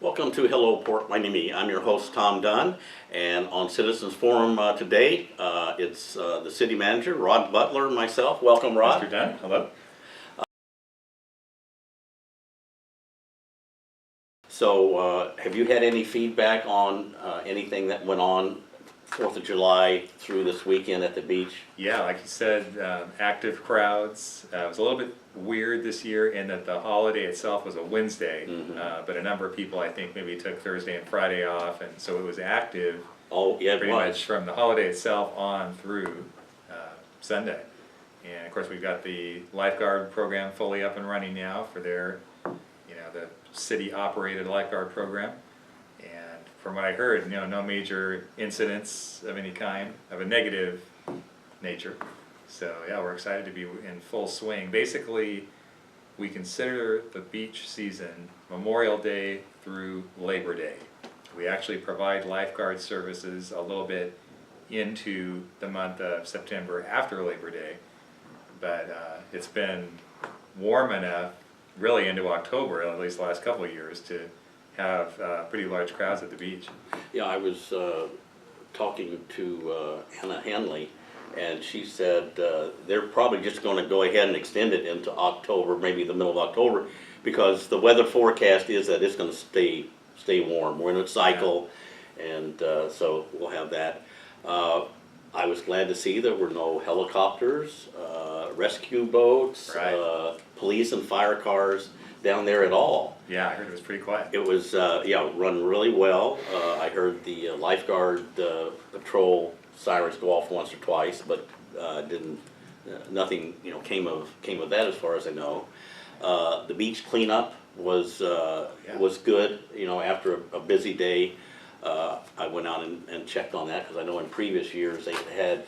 Welcome to Hello Port Miami. I'm your host, Tom Dunn, and on Citizens Forum today, it's the city manager, Rod Butler, and myself. Welcome, Rod. Mr. Dunn, hello. So, have you had any feedback on anything that went on 4th of July through this weekend at the beach? Yeah, like you said, active crowds. It was a little bit weird this year in that the holiday itself was a Wednesday, but a number of people I think maybe took Thursday and Friday off, and so it was active Oh, yeah, it pretty was. much from the holiday itself on through Sunday. And of course we've got the lifeguard program fully up and running now for their, the city operated lifeguard program. And from what I heard, no major incidents of any kind, of a negative nature. So yeah, we're excited to be in full swing. Basically, we consider the beach season Memorial Day through Labor Day. We actually provide lifeguard services a little bit into the month of September after Labor Day, but it's been warm enough really into October, at least the last couple of years, to have pretty large crowds at the beach. Yeah, I was talking to Hannah Hanley, and she said they're probably just going to go ahead and extend it into October, maybe the middle of October, because the weather forecast is that it's going to stay warm. We're in a cycle, and so we'll have that. I was glad to see there were no helicopters, rescue boats, Right. police and fire cars down there at all. Yeah, I heard it was pretty quiet. It was, run really well. I heard the lifeguard patrol sirens go off once or twice, but nothing, came of that as far as I know. The beach cleanup was good, after a busy day. I went out and checked on that, because I know in previous years they had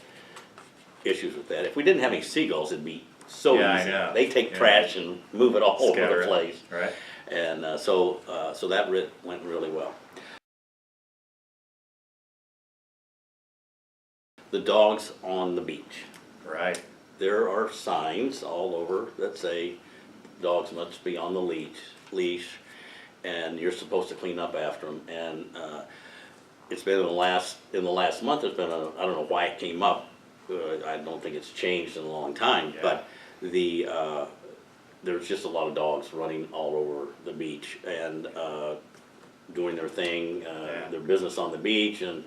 issues with that. If we didn't have any seagulls, it'd be so Yeah, I easy. know. They take Yeah. trash and move it all over Scatter the it, place. right? And so that went really well. The dogs on the beach. Right. There are signs all over that say dogs must be on the leash, and you're supposed to clean up after them. And it's been in the last month. There's been I don't know why it came up. I don't think it's changed in a long time. Yeah. But there's just a lot of dogs running all over the beach and doing their thing, their business on the beach, and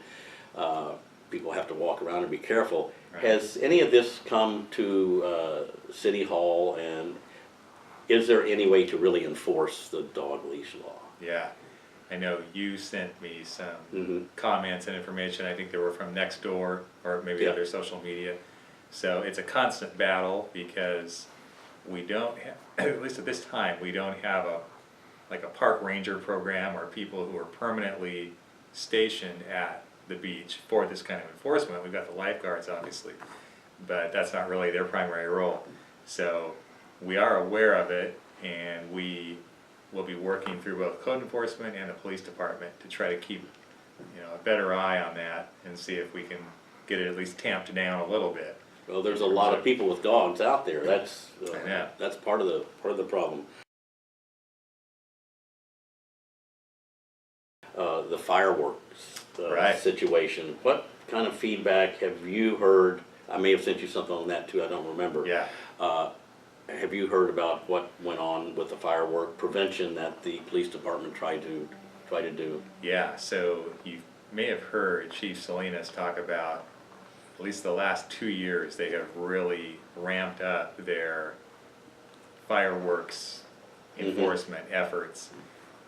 people have to walk around and be careful. Right. Has any of this come to City Hall, and is there any way to really enforce the dog leash law? Yeah. I know you sent me some Mhm. comments and information. I think they were from Nextdoor or maybe Yeah. other social media. So it's a constant battle because we don't have, at least at this time, we don't have a park ranger program or people who are permanently stationed at the beach for this kind of enforcement. We've got the lifeguards, obviously, but that's not really their primary role. So we are aware of it, and we will be working through both code enforcement and the police department to try to keep a better eye on that and see if we can get it at least tamped down a little bit. Well, there's a lot of people with dogs out there. That's I know. that's part of the problem. The fireworks Right. situation. What kind of feedback have you heard? I may have sent you something on that too. I don't remember. Yeah. Have you heard about what went on with the firework prevention that the police department tried to do? Yeah, so you may have heard Chief Salinas talk about, at least the last 2 years, they have really ramped up their fireworks enforcement efforts.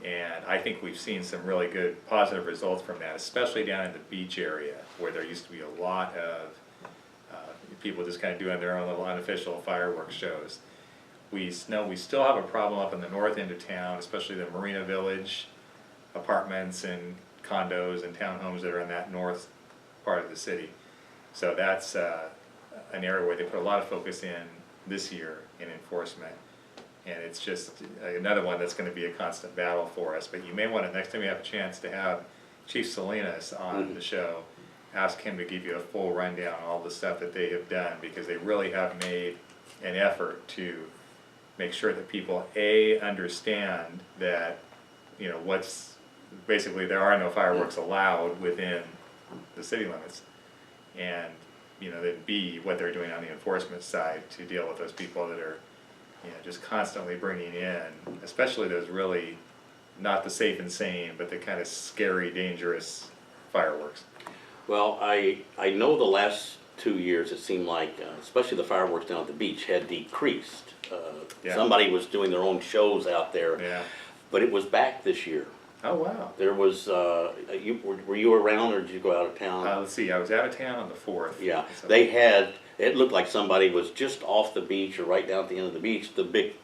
And I think we've seen some really good positive results from that, especially down in the beach area, where there used to be a lot of people just kind of doing their own little unofficial fireworks shows. We know we still have a problem up in the north end of town, especially the Marina Village apartments and condos and townhomes that are in that north part of the city. So that's an area where they put a lot of focus in this year in enforcement. And it's just another one that's going to be a constant battle for us. But you may want to, next time you have a chance to have Chief Salinas on the show, ask him to give you a full rundown on all the stuff that they have done, because they really have made an effort to make sure that people, A, understand that, what's basically there are no fireworks allowed within the city limits. And, you know, then B, what they're doing on the enforcement side to deal with those people that are, you know, just constantly bringing in, especially those really not the safe and sane, but the kind of scary, dangerous fireworks. Well, I know the last 2 years, it seemed like, especially the fireworks down at the beach, had decreased. Yeah. Somebody was doing their own shows out there, Yeah. but it was back this year. Oh, wow. There was, were you around or did you go out of town? Let's see, I was out of town on the 4th. Yeah, So- they had, it looked like somebody was just off the beach or right down at the end of the beach, the big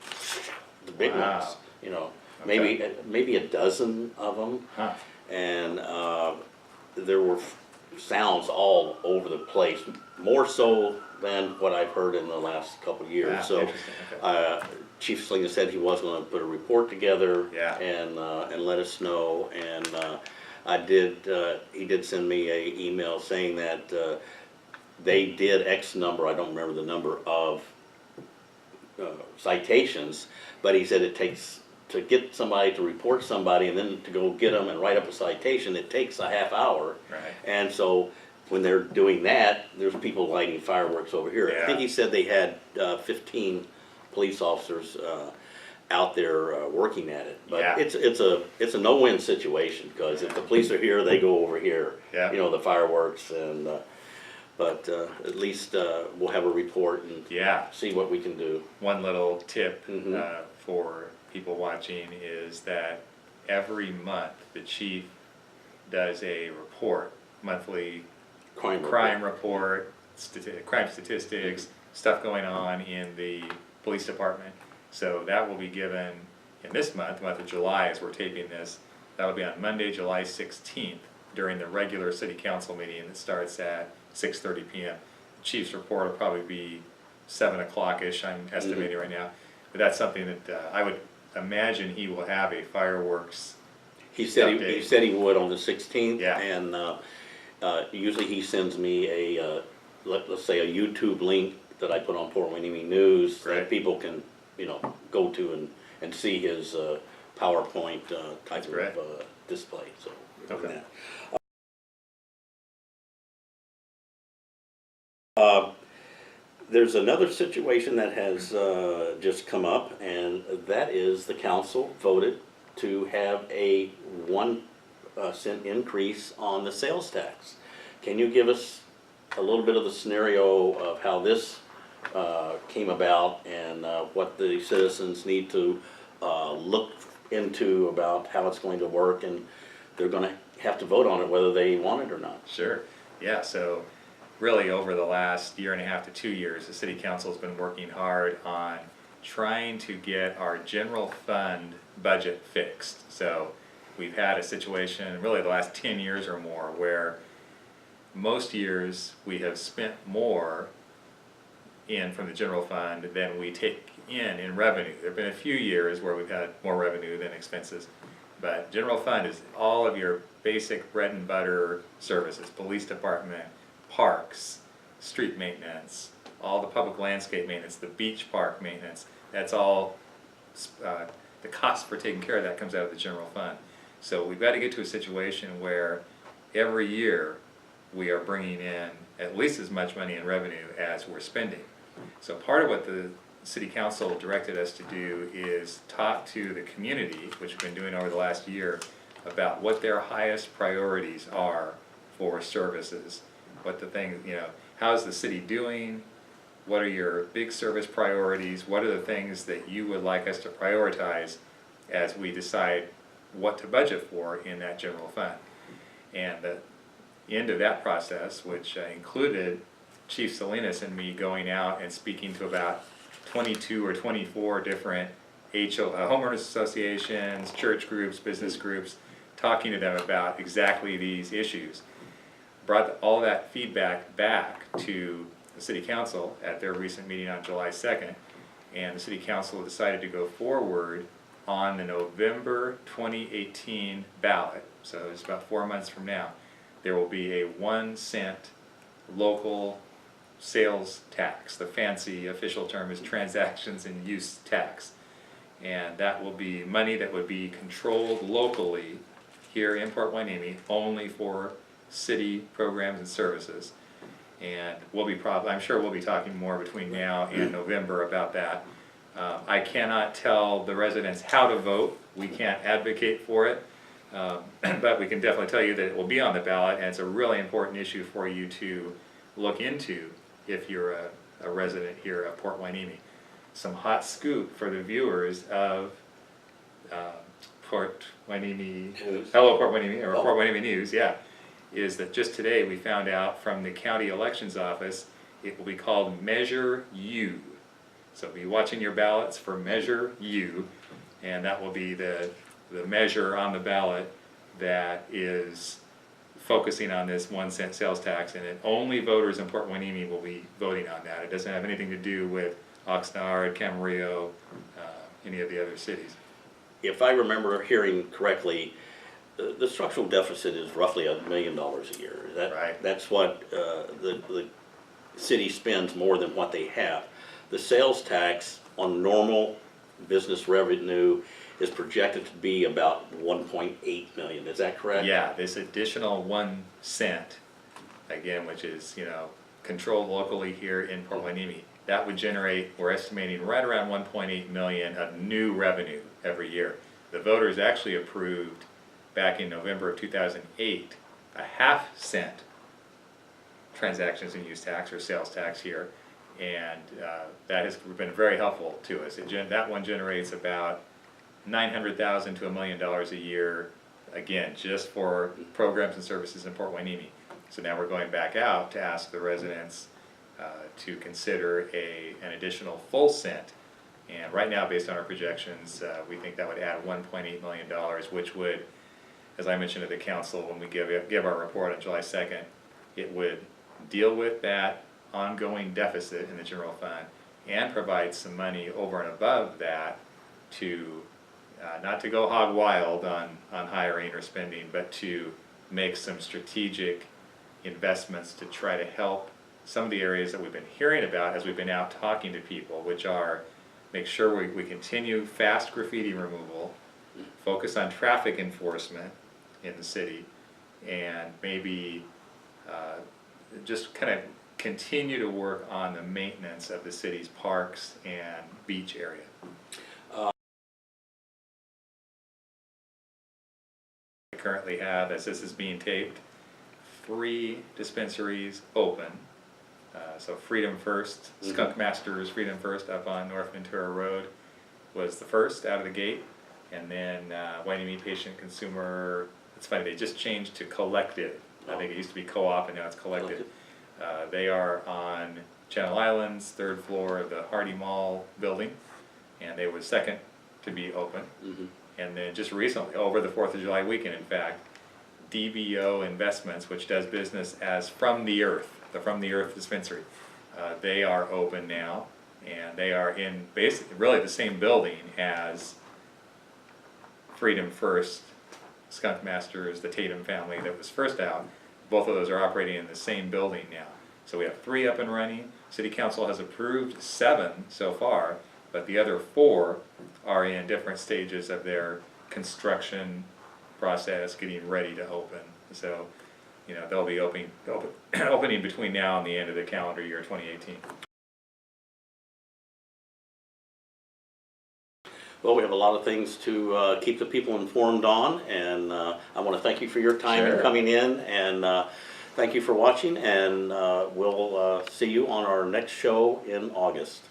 Wow. ones, you know, Okay. maybe a dozen of them. Huh. And there were sounds all over the place, more so than what I've heard in the last couple of years. Ah, So interesting, okay. Chief Salinas said he was going to put a report together, Yeah. and let us know. And he did send me a email saying that they did X number, I don't remember the number of citations, but he said it takes, to get somebody to report somebody and then to go get them and write up a citation, it takes a half hour. Right. And so when they're doing that, there's people lighting fireworks over here. I think Yeah. he said they had 15 police officers out there working at it. But Yeah. it's a no-win situation, because if the police are here, they go over here. Yeah. You know, the fireworks, and but at least we'll have a report and Yeah. see what we can do. One little tip Mhm. For people watching is that every month the chief does a report, monthly crime report, crime statistics, stuff going on in the police department. So that will be given in this month of July, as we're taping this. That'll be on Monday, July 16th, during the regular city council meeting that starts at 6:30 p.m. The chief's report will probably be 7 o'clock-ish, I'm estimating right now. But that's something that I would imagine he will have a fireworks. He said he update. said he would on the 16th. Yeah. And usually he sends me a let's say a YouTube link that I put on Port Winnie News Right. that people can, you know, go to and see his PowerPoint type great. of display. So we're doing Okay. that. There's another situation that has just come up, and that is the council voted to have a 1 cent increase on the sales tax. Can you give us a little bit of the scenario of how this came about, and what the citizens need to look into about how it's going to work, and they're going to have to vote on it whether they want it or not? Sure, yeah, so really over the last 1.5 to 2 years, the city council's been working hard on trying to get our general fund budget fixed. So we've had a situation, really the last 10 years or more, where most years we have spent more in from the general fund than we take in revenue. There have been a few years where we've had more revenue than expenses, but general fund is all of your basic bread and butter services, police department, parks, street maintenance, all the public landscape maintenance, the beach park maintenance. That's all, the cost for taking care of that comes out of the general fund. So we've got to get to a situation where every year we are bringing in at least as much money in revenue as we're spending. So part of what the city council directed us to do is talk to the community, which we've been doing over the last year, about what their highest priorities are for services. What the thing, you know, how's the city doing? What are your big service priorities? What are the things that you would like us to prioritize as we decide what to budget for in that general fund? And the end of that process, which included Chief Salinas and me going out and speaking to about 22 or 24 different homeowners associations, church groups, business groups, talking to them about exactly these issues. Brought all that feedback back to the city council at their recent meeting on July 2nd, and the city council decided to go forward on the November 2018 ballot. So it's about 4 months from now. There will be a 1 cent local sales tax. The fancy official term is transactions and use tax. And that will be money that would be controlled locally here in Port Hueneme, only for city programs and services. And I'm sure we'll be talking more between now and November about that. I cannot tell the residents how to vote. We can't advocate for it. But we can definitely tell you that it will be on the ballot, and it's a really important issue for you to look into if you're a resident here at Port Hueneme. Some hot scoop for the viewers of Port Hueneme News. Hello Port Hueneme, or Port Hueneme News, yeah, is that just today we found out from the county elections office it will be called Measure U. So be watching your ballots for Measure U, and that will be the measure on the ballot that is focusing on this 1 cent sales tax, and only voters in Port Hueneme will be voting on that. It doesn't have anything to do with Oxnard, Camarillo, any of the other cities. If I remember hearing correctly, the structural deficit is roughly $1 million a year. Right. That's what the city spends more than what they have. The sales tax on normal business revenue is projected to be about 1.8 million. Is that correct? Yeah, this additional 1 cent, again, which is, controlled locally here in Port Hueneme, that would generate, we're estimating, right around 1.8 million of new revenue every year. The voters actually approved back in November of 2008 a ½ transactions and use tax or sales tax here, and that has been very helpful to us. That one generates about $900,000 to $1 million a year, again, just for programs and services in Port Hueneme. So now we're going back out to ask the residents to consider an additional full cent. And right now, based on our projections, we think that would add $1.8 million, which would, as I mentioned to the council when we give our report on July 2nd, it would deal with that ongoing deficit in the general fund and provide some money over and above that to not to go hog wild on hiring or spending, but to make some strategic investments to try to help some of the areas that we've been hearing about as we've been out talking to people, which are make sure we continue fast graffiti removal, focus on traffic enforcement in the city, and maybe just kind of continue to work on the maintenance of the city's parks and beach area. We currently have, as this is being taped, 3 dispensaries open. So Freedom First, Skunk Masters Freedom First up on North Ventura Road was the first out of the gate, and then Hueneme Patient Consumer, it's funny, they just changed to Collective. I think it used to be Co-op and now it's Collective. They are on Channel Islands, 3rd floor of the Hardy Mall building, and they were second to be open. And then just recently, over the 4th of July weekend in fact, DBO Investments, which does business as From the Earth, the From the Earth dispensary, they are open now, and they are in basically really the same building as Freedom First, Skunk Masters, the Tatum family that was first out. Both of those are operating in the same building now. So we have 3 up and running. City Council has approved 7 so far, but the other 4 are in different stages of their construction process, getting ready to open. So, they'll be opening between now and the end of the calendar year 2018. Well, we have a lot of things to keep the people informed on, and I want to thank you for your time and coming in, and thank you for watching, and we'll see you on our next show in August.